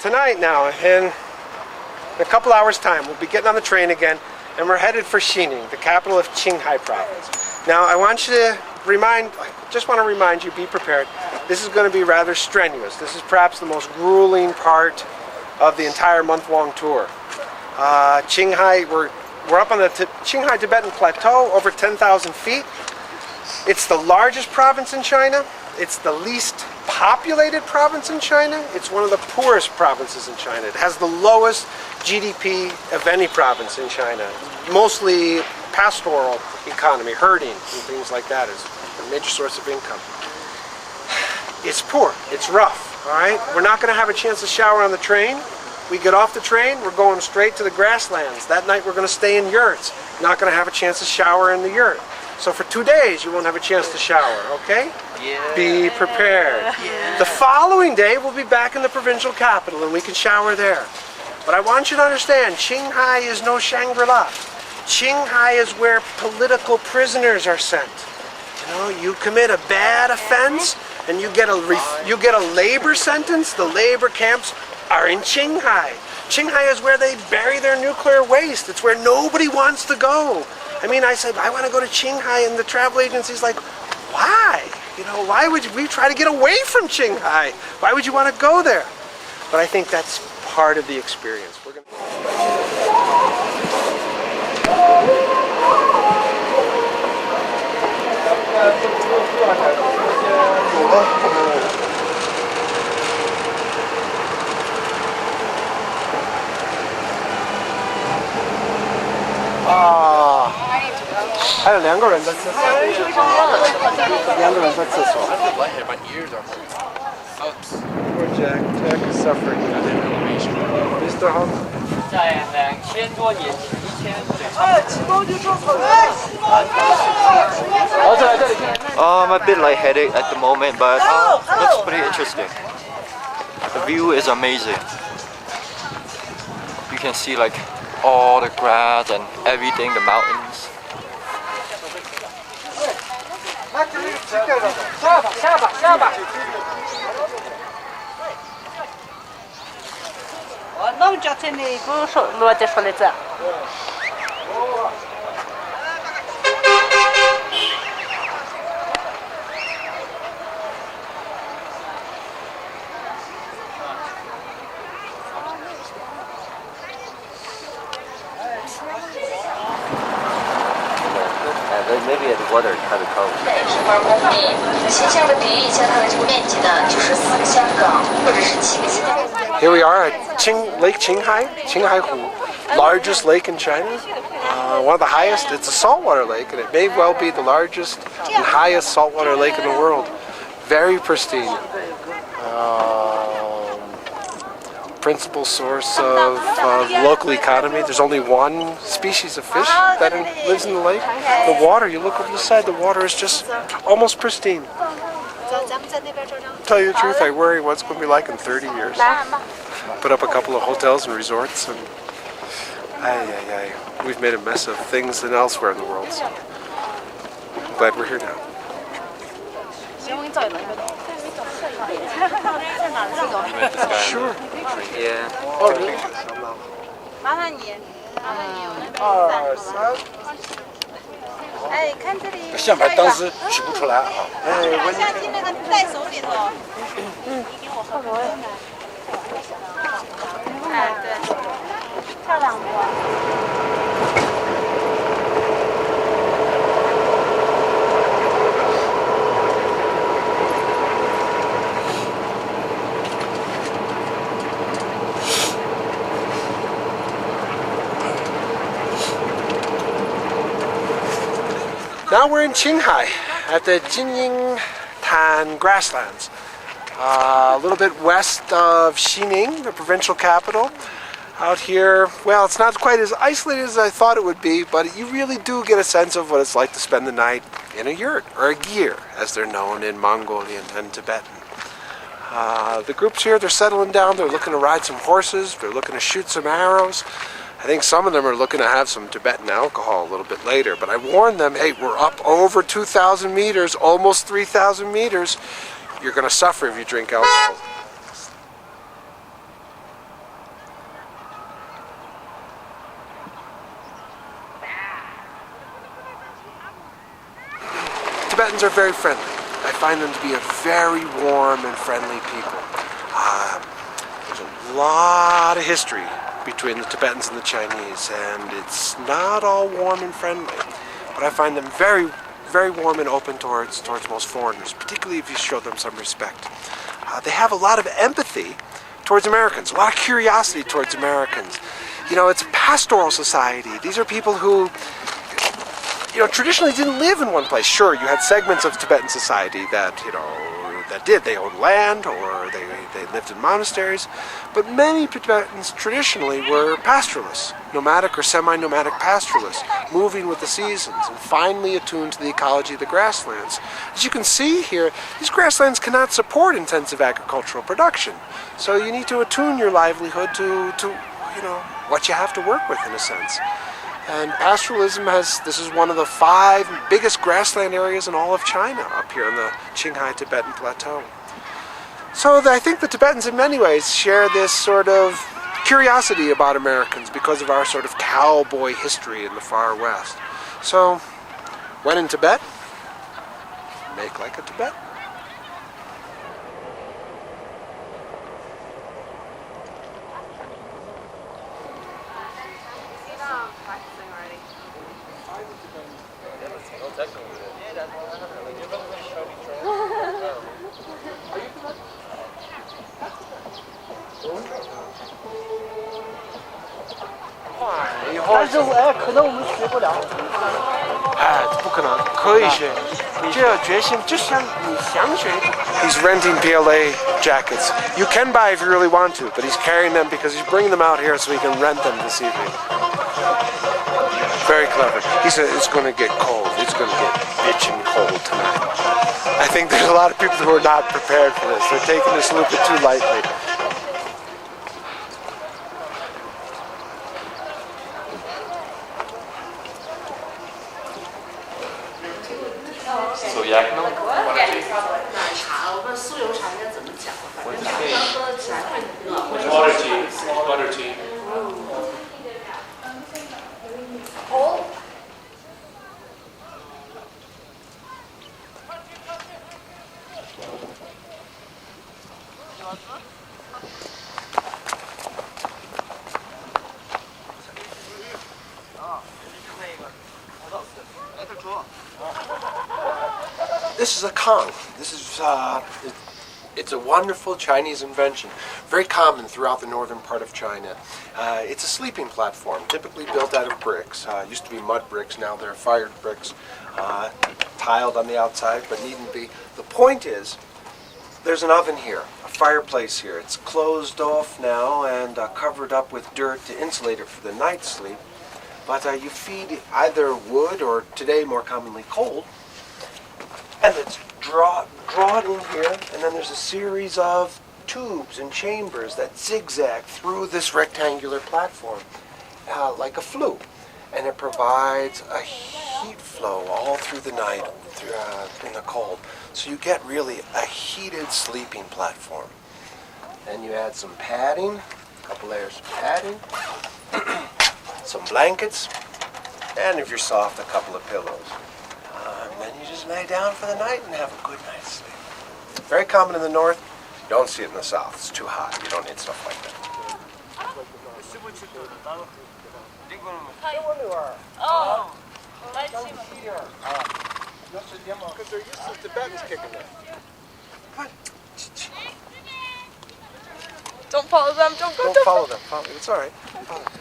tonight now, in a couple hours time, we'll be getting on the train again, and we're headed for Xining, the capital of Qinghai province. Now, I want you to just want to remind you, be prepared. This is going to be rather strenuous. This is perhaps the most grueling part of the entire month-long tour. Qinghai, we're up on the Qinghai Tibetan Plateau, over 10,000 feet. It's the largest province in China. It's the least populated province in China. It's one of the poorest provinces in China. It has the lowest GDP of any province in China. Mostly pastoral economy, herding and things like that is a major source of income. It's poor, it's rough, all right? We're not gonna have a chance to shower on the train. We get off the train, we're going straight to the grasslands. That night we're gonna stay in yurts. Not gonna have a chance to shower in the yurt. So for 2 days you won't have a chance to shower, okay? Yeah. Be prepared. Yeah. The following day we'll be back in the provincial capital and we can shower there. But I want you to understand, Qinghai is no Shangri-La. Qinghai is where political prisoners are sent. You know, you commit a bad offense and you get a labor sentence. The labor camps are in Qinghai. Qinghai is where they bury their nuclear waste. It's where nobody wants to go. I mean, I said, I want to go to Qinghai, and the travel agency's like, why? You know, why would we try to get away from Qinghai? Why would you want to go there? But I think that's part of the experience. We're gonna...还有2个人在厕所。2个人在厕所。My ears are hurting. Poor Jack. Jack is suffering. Mr. Hunt. 在2000多年前I'm a bit lightheaded at the moment, but looks pretty interesting. The view is amazing. You can see like all the grass and everything, the mountains. 下吧。弄脚在那个说落得出来这。Maybe the water kind of cold. 12公里，形象的比喻相当于这个面积呢，就是4个香港或者是7个新加坡。 Here we are at Lake Qinghai, Qinghai largest lake in China. One of the highest. It's a saltwater lake, and it may well be the largest and highest saltwater lake in the world. Very pristine. Principal source of local economy. There's only one species of fish that lives in the lake. The water, you look over the side, the water is just almost pristine. Tell you the truth, I worry what it's going to be like in 30 years. Put up a couple of hotels and resorts, and we've made a mess of things than elsewhere in the world. So I'm glad we're here now. Sure. Yeah. Oh, really? 麻烦你，哎，看这里。相片当时取不出来啊。相机那个在手里头。哎，对，漂亮不？ Now we're in Qinghai at the Jinyingtan grasslands, a little bit west of Xining, the provincial capital. Out here, well, it's not quite as isolated as I thought it would be, but you really do get a sense of what it's like to spend the night in a yurt, or a gyr, as they're known in Mongolian and Tibetan. The groups here, they're settling down, they're looking to ride some horses, they're looking to shoot some arrows. I think some of them are looking to have some Tibetan alcohol a little bit later, but I warned them, hey, we're up over 2,000 meters, almost 3,000 meters. You're going to suffer if you drink alcohol. are very friendly. I find them to be a very warm and friendly people. There's a lot of history between the Tibetans and the Chinese, and it's not all warm and friendly. But I find them very, very warm and open towards most foreigners, particularly if you show them some respect. They have a lot of empathy towards Americans, a lot of curiosity towards Americans. You know, it's a pastoral society. These are people who, you know, traditionally didn't live in one place. Sure, you had segments of Tibetan society that, you know, that did. They owned land or they lived in monasteries. But many Tibetans traditionally were pastoralists, nomadic or semi-nomadic pastoralists, moving with the seasons and finely attuned to the ecology of the grasslands. As you can see here, these grasslands cannot support intensive agricultural production. So you need to attune your livelihood to you know, what you have to work with in a sense. And pastoralism this is one of the 5 biggest grassland areas in all of China up here in the Qinghai Tibetan Plateau. So I think the Tibetans in many ways share this sort of curiosity about Americans because of our sort of cowboy history in the far west. So when in Tibet, make like a Tibetan. He's renting PLA jackets. You can buy if you really want to, but he's carrying them because he's bringing them out here so he can rent them this evening. Very clever. He said it's going to get cold. It's going to get bitchin' cold tonight. I think there's a lot of people who are not prepared for this. They're taking this a little bit too lightly. Butter tea. This is a Kong. This is it's a wonderful Chinese invention, very common throughout the northern part of China. It's a sleeping platform, typically built out of bricks. Used to be mud bricks, now they're fired bricks, tiled on the outside, but needn't be. The point is, there's an oven here, a fireplace here. It's closed off now and covered up with dirt to insulate it for the night sleep. But you feed either wood or, today more commonly, coal, and it's drawn in here, and then there's a series of tubes and chambers that zigzag through this rectangular platform like a flue, and it provides a heat flow all through the night in the cold. So you get really a heated sleeping platform. Then you add some padding, a couple layers of padding, some blankets, and if you're soft, a couple of pillows. And then you just lay down for the night and have a good night's sleep. Very common in the north. You don't see it in the south. It's too hot. You don't need stuff like that. Oh, Because they're used to Tibetans kicking them. Come on. don't follow them. Don't go. Don't follow them. It's all right. Follow them.